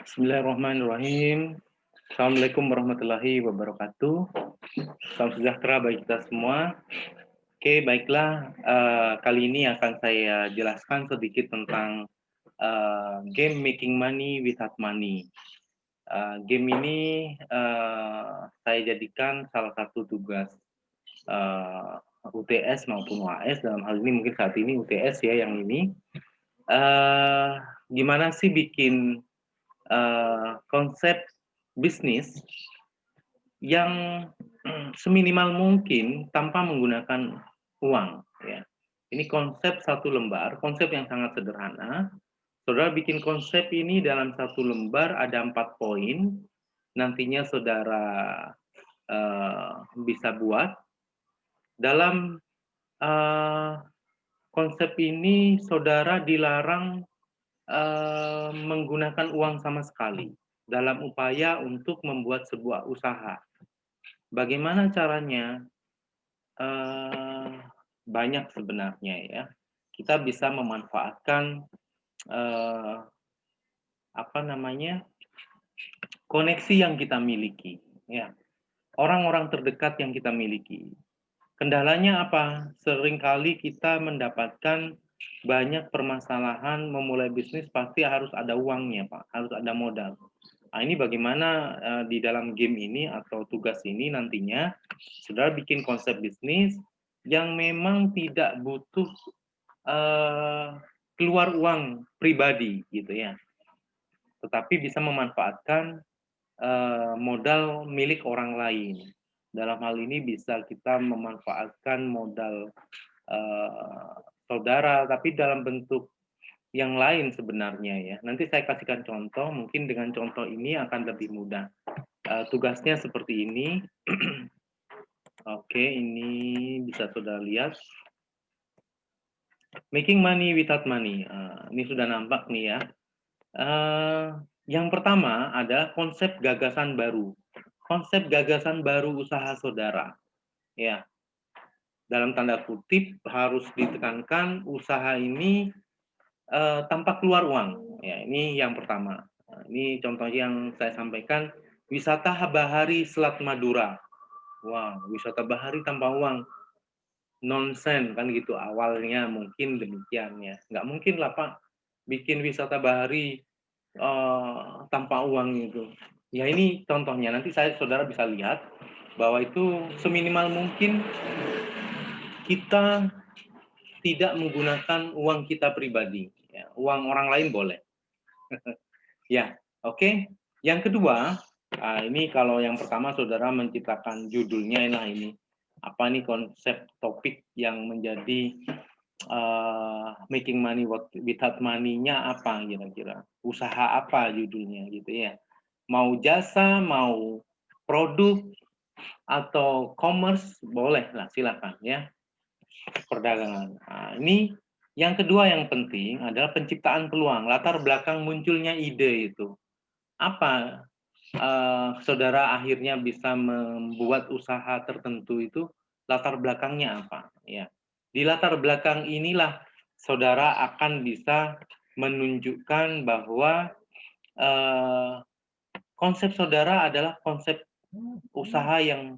Bismillahirrahmanirrahim. Assalamualaikum warahmatullahi wabarakatuh. Salam sejahtera bagi kita semua. Oke, baiklah. Kali ini akan saya jelaskan sedikit tentang game making money without money. Game ini saya jadikan salah satu tugas UTS maupun UAS. Dalam hal ini mungkin saat ini UTS ya yang ini. Gimana sih bikin konsep bisnis yang seminimal mungkin tanpa menggunakan uang ya. Ini konsep satu lembar, konsep yang sangat sederhana. Saudara bikin konsep ini dalam satu lembar ada 4 poin. Nantinya saudara bisa buat. Dalam konsep ini saudara dilarang menggunakan uang sama sekali dalam upaya untuk membuat sebuah usaha. Bagaimana caranya? Banyak sebenarnya ya. Kita bisa memanfaatkan koneksi yang kita miliki, ya. Orang-orang terdekat yang kita miliki. Kendalanya apa? Seringkali kita mendapatkan banyak permasalahan memulai bisnis pasti harus ada uangnya, Pak. Harus ada modal. Nah, ini bagaimana di dalam game ini atau tugas ini nantinya saudara bikin konsep bisnis yang memang tidak butuh keluar uang pribadi gitu ya. Tetapi bisa memanfaatkan modal milik orang lain. Dalam hal ini bisa kita memanfaatkan modal saudara, tapi dalam bentuk yang lain sebenarnya ya. Nanti saya kasihkan contoh, mungkin dengan contoh ini akan lebih mudah. Tugasnya seperti ini. Oke, ini bisa saudara lihat. Making money without money. Ini sudah nampak nih ya. Yang pertama adalah konsep gagasan baru. Konsep gagasan baru usaha saudara. Ya, dalam tanda kutip harus ditekankan usaha ini tanpa keluar uang. Ya, ini yang pertama. Nah, ini contoh yang saya sampaikan, wisata bahari Selat Madura. Wah, wisata bahari tanpa uang. Nonsen kan gitu awalnya mungkin demikian ya. Nggak mungkin lah Pak bikin wisata bahari tanpa uang itu. Ya ini contohnya. Nanti saudara bisa lihat bahwa itu seminimal mungkin kita tidak menggunakan uang kita pribadi. Ya, uang orang lain boleh. Ya, oke. Yang kedua, ini kalau yang pertama saudara menciptakan judulnya ini. Apa nih konsep topik yang menjadi making money without money-nya apa kira-kira? Usaha apa judulnya gitu ya. Mau jasa, mau produk, atau commerce, boleh lah silakan ya. Perdagangan. Nah, ini yang kedua yang penting adalah penciptaan peluang, latar belakang munculnya ide itu. Apa saudara akhirnya bisa membuat usaha tertentu itu, latar belakangnya apa? Ya. Di latar belakang inilah saudara akan bisa menunjukkan bahwa konsep saudara adalah konsep usaha yang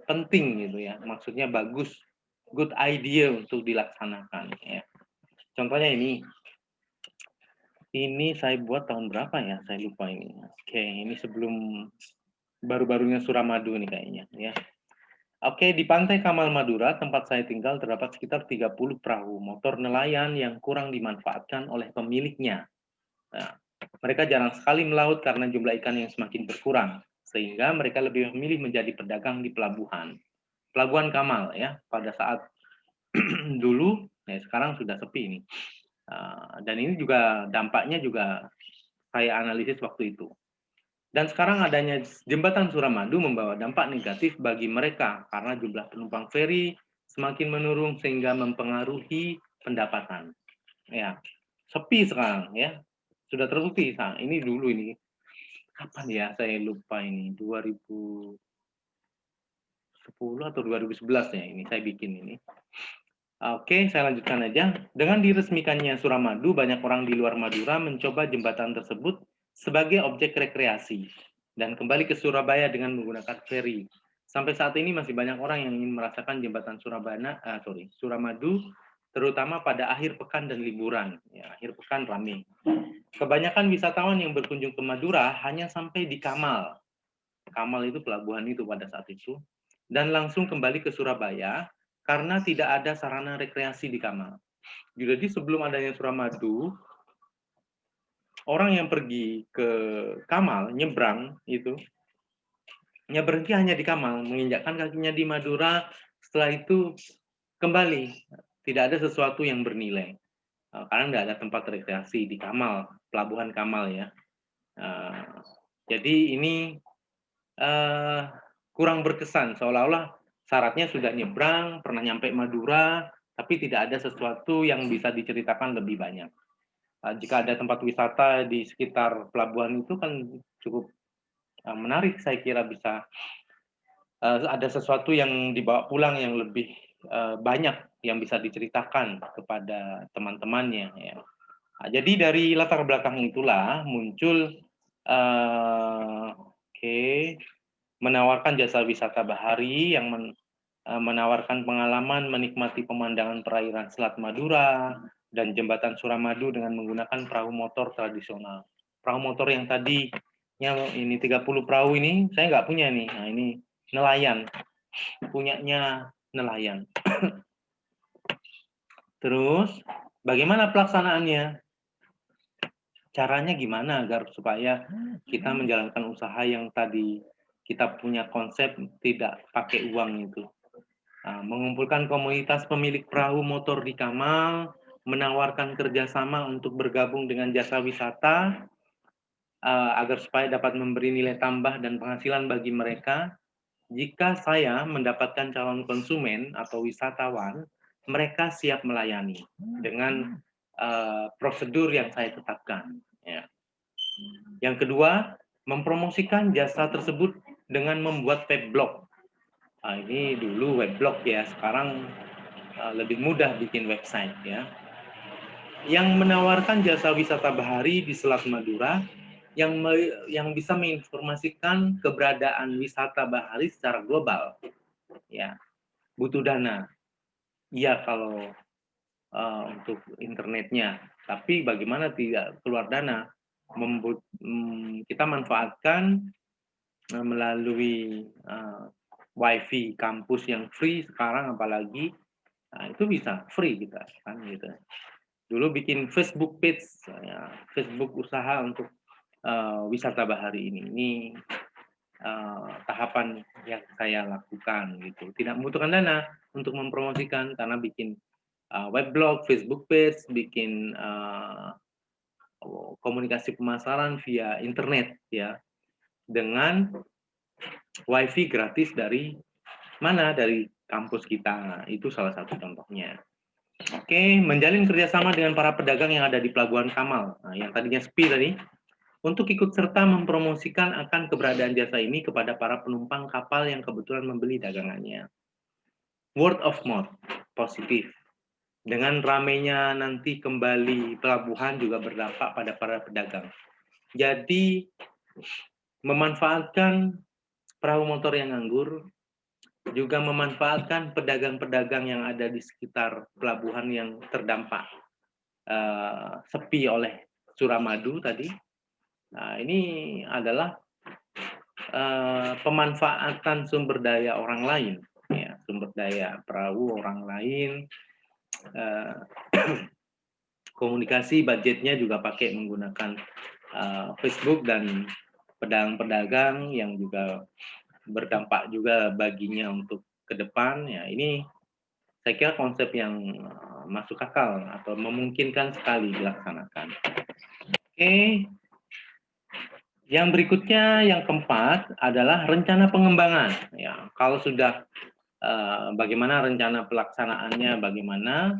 penting gitu ya. Maksudnya bagus, good idea untuk dilaksanakan ya. Contohnya ini saya buat tahun berapa ya? Saya lupa ini. Oke, ini sebelum baru-barunya Suramadu nih kayaknya ya. Oke, di Pantai Kamal Madura, tempat saya tinggal, terdapat sekitar 30 perahu motor nelayan yang kurang dimanfaatkan oleh pemiliknya. Nah, mereka jarang sekali melaut karena jumlah ikan yang semakin berkurang, sehingga mereka lebih memilih menjadi pedagang di pelabuhan. Pelabuhan Kamal ya, pada saat dulu, ya sekarang sudah sepi ini. Dan ini juga dampaknya juga saya analisis waktu itu. Dan sekarang adanya jembatan Suramadu membawa dampak negatif bagi mereka karena jumlah penumpang feri semakin menurun sehingga mempengaruhi pendapatan. Ya, sepi sekarang ya. Sudah terbukti. Nah, ini dulu ini kapan ya saya lupa ini 2010 atau 2011 ya ini saya bikin ini. Oke, saya lanjutkan aja. Dengan diresmikannya Suramadu, banyak orang di luar Madura mencoba jembatan tersebut sebagai objek rekreasi dan kembali ke Surabaya dengan menggunakan feri. Sampai saat ini masih banyak orang yang ingin merasakan jembatan Suramadu, terutama pada akhir pekan dan liburan. Ya, akhir pekan ramai. Kebanyakan wisatawan yang berkunjung ke Madura hanya sampai di Kamal. Kamal itu pelabuhan itu pada saat itu. Dan langsung kembali ke Surabaya karena tidak ada sarana rekreasi di Kamal. Jadi sebelum adanya Suramadu, orang yang pergi ke Kamal, nyebrang itu, ya berhenti hanya di Kamal, menginjakkan kakinya di Madura, setelah itu kembali. Tidak ada sesuatu yang bernilai. Karena tidak ada tempat rekreasi di Kamal, pelabuhan Kamal ya. Jadi ini kurang berkesan, seolah-olah syaratnya sudah nyebrang, pernah nyampe Madura, tapi tidak ada sesuatu yang bisa diceritakan lebih banyak. Jika ada tempat wisata di sekitar pelabuhan itu kan cukup menarik, saya kira bisa ada sesuatu yang dibawa pulang yang lebih banyak yang bisa diceritakan kepada teman-temannya. Ya. Jadi dari latar belakang itulah muncul menawarkan jasa wisata bahari yang menawarkan pengalaman menikmati pemandangan perairan Selat Madura dan jembatan Suramadu dengan menggunakan perahu motor tradisional. Perahu motor yang tadi ini 30 perahu ini saya nggak punya nih. Nah ini nelayan, punyanya nelayan. Terus bagaimana pelaksanaannya? Caranya gimana agar supaya kita menjalankan usaha yang tadi kita punya konsep tidak pakai uang itu. Mengumpulkan komunitas pemilik perahu motor di Kamal, menawarkan kerjasama untuk bergabung dengan jasa wisata, agar supaya dapat memberi nilai tambah dan penghasilan bagi mereka. Jika saya mendapatkan calon konsumen atau wisatawan, mereka siap melayani dengan prosedur yang saya tetapkan. Ya. Yang kedua, mempromosikan jasa tersebut dengan membuat web blog. Ini dulu web blog ya, sekarang lebih mudah bikin website ya. Yang menawarkan jasa wisata bahari di Selat Madura yang bisa menginformasikan keberadaan wisata bahari secara global. Ya, butuh dana. Iya kalau untuk internetnya, tapi bagaimana tidak keluar dana? Kita manfaatkan melalui wifi kampus yang free sekarang apalagi. Nah, itu bisa free kita kan gitu. Dulu bikin Facebook page, ya, Facebook usaha untuk wisata bahari ini. Ini tahapan yang saya lakukan gitu. Tidak membutuhkan dana untuk mempromosikan karena bikin weblog, Facebook page, bikin komunikasi pemasaran via internet ya dengan wifi gratis dari mana? Dari kampus kita. Itu salah satu contohnya. Oke, menjalin kerjasama dengan para pedagang yang ada di Pelabuhan Kamal. Nah, yang tadinya sepi tadi, untuk ikut serta mempromosikan akan keberadaan jasa ini kepada para penumpang kapal yang kebetulan membeli dagangannya. Word of mouth, positif. Dengan ramainya nanti kembali pelabuhan juga berdampak pada para pedagang. Jadi, memanfaatkan perahu motor yang nganggur, juga memanfaatkan pedagang-pedagang yang ada di sekitar pelabuhan yang terdampak sepi oleh Suramadu tadi. Nah, ini adalah pemanfaatan sumber daya orang lain, ya, sumber daya perahu orang lain. Komunikasi budgetnya juga pakai menggunakan Facebook dan pedagang-pedagang yang juga berdampak juga baginya untuk ke depan. Ya, ini saya kira konsep yang masuk akal atau memungkinkan sekali dilaksanakan. Oke. Yang berikutnya, yang keempat adalah rencana pengembangan. Ya, kalau sudah bagaimana rencana pelaksanaannya, bagaimana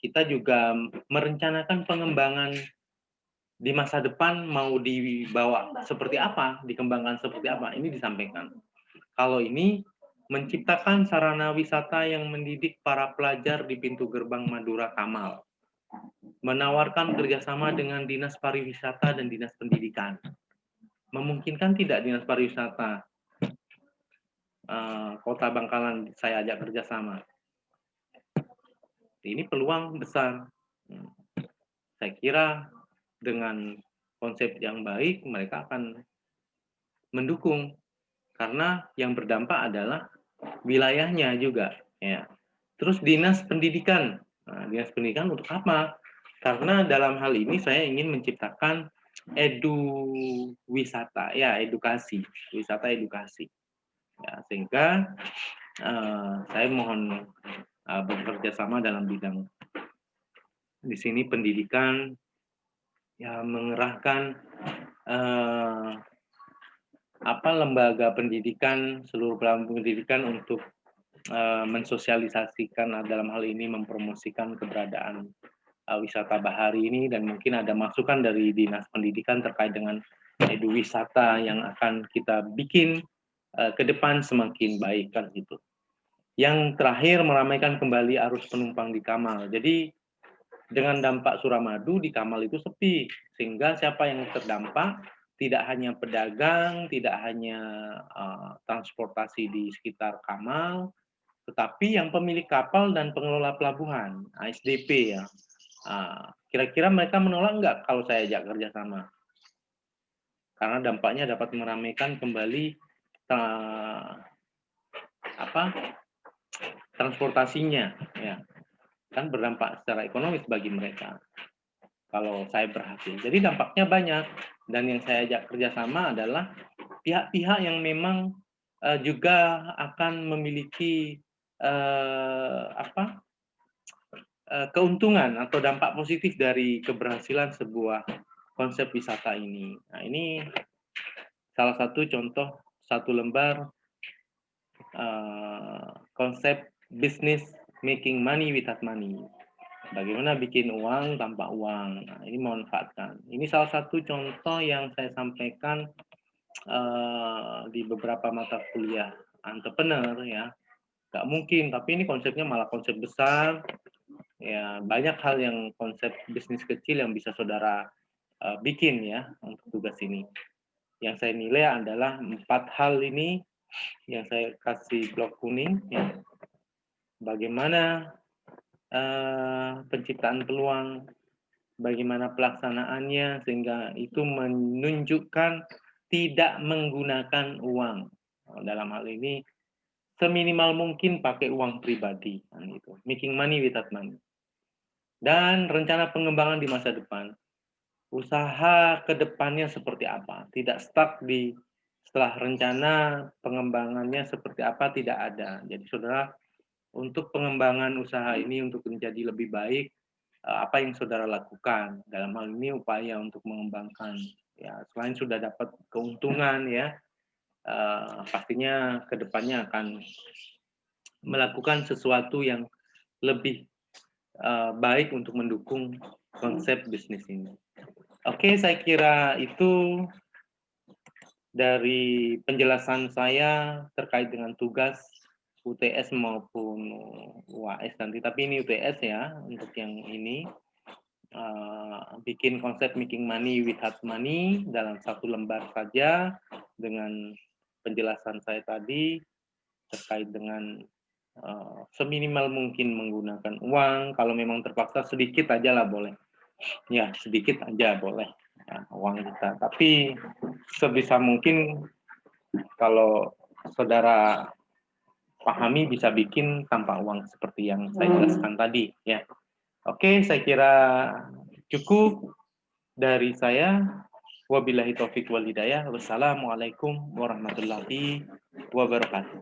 kita juga merencanakan pengembangan di masa depan mau dibawa seperti apa, dikembangkan seperti apa, ini disampaikan. Kalau ini menciptakan sarana wisata yang mendidik para pelajar di pintu gerbang Madura Kamal, menawarkan kerjasama dengan Dinas Pariwisata dan Dinas Pendidikan. Memungkinkan tidak Dinas Pariwisata Kota Bangkalan saya ajak kerjasama? Ini peluang besar. Saya kira dengan konsep yang baik mereka akan mendukung, karena yang berdampak adalah wilayahnya juga. Ya. Terus dinas pendidikan untuk apa? Karena dalam hal ini saya ingin menciptakan wisata, ya edukasi, wisata edukasi. Ya, sehingga saya mohon bekerja sama dalam bidang di sini pendidikan, ya mengerahkan lembaga pendidikan, seluruh pendidikan untuk mensosialisasikan dalam hal ini mempromosikan keberadaan wisata bahari ini, dan mungkin ada masukan dari Dinas Pendidikan terkait dengan wisata yang akan kita bikin ke depan semakin baik kan gitu. Yang terakhir, meramaikan kembali arus penumpang di Kamal. Jadi dengan dampak Suramadu di Kamal itu sepi, sehingga siapa yang terdampak tidak hanya pedagang, tidak hanya transportasi di sekitar Kamal, tetapi yang pemilik kapal dan pengelola pelabuhan, ASDP ya. Kira-kira mereka menolak enggak kalau saya ajak kerjasama? Karena dampaknya dapat meramaikan kembali transportasinya, ya kan berdampak secara ekonomis bagi mereka kalau saya berhasil. Jadi dampaknya banyak, dan yang saya ajak kerjasama adalah pihak-pihak yang memang juga akan memiliki keuntungan atau dampak positif dari keberhasilan sebuah konsep wisata ini. Nah, ini salah satu contoh satu lembar konsep bisnis making money without money. Bagaimana bikin uang tanpa uang. Nah, ini memanfaatkan. Ini salah satu contoh yang saya sampaikan di beberapa mata kuliah entrepreneur ya. Nggak mungkin, tapi ini konsepnya malah konsep besar. Ya, banyak hal yang konsep bisnis kecil yang bisa saudara bikin ya untuk tugas ini. Yang saya nilai adalah 4 hal ini yang saya kasih blok kuning. Ya. Bagaimana penciptaan peluang, bagaimana pelaksanaannya sehingga itu menunjukkan tidak menggunakan uang. Dalam hal ini seminimal mungkin pakai uang pribadi, gitu. Making money without money. Dan rencana pengembangan di masa depan. Usaha ke depannya seperti apa? Tidak stuck di setelah rencana pengembangannya seperti apa, tidak ada. Jadi saudara, untuk pengembangan usaha ini untuk menjadi lebih baik, apa yang saudara lakukan? Dalam hal ini upaya untuk mengembangkan. Ya, selain sudah dapat keuntungan ya, pastinya ke depannya akan melakukan sesuatu yang lebih baik untuk mendukung konsep bisnis ini. Oke, saya kira itu dari penjelasan saya terkait dengan tugas UTS maupun UAS nanti. Tapi ini UTS ya, untuk yang ini. Bikin konsep making money without money dalam satu lembar saja dengan penjelasan saya tadi terkait dengan seminimal mungkin menggunakan uang. Kalau memang terpaksa sedikit aja lah boleh. Ya, sedikit aja boleh ya, uang kita. Tapi sebisa mungkin kalau saudara pahami bisa bikin tanpa uang seperti yang saya jelaskan tadi ya. Oke, saya kira cukup dari saya. Wabillahi taufik wal hidayah. Wassalamualaikum warahmatullahi wabarakatuh.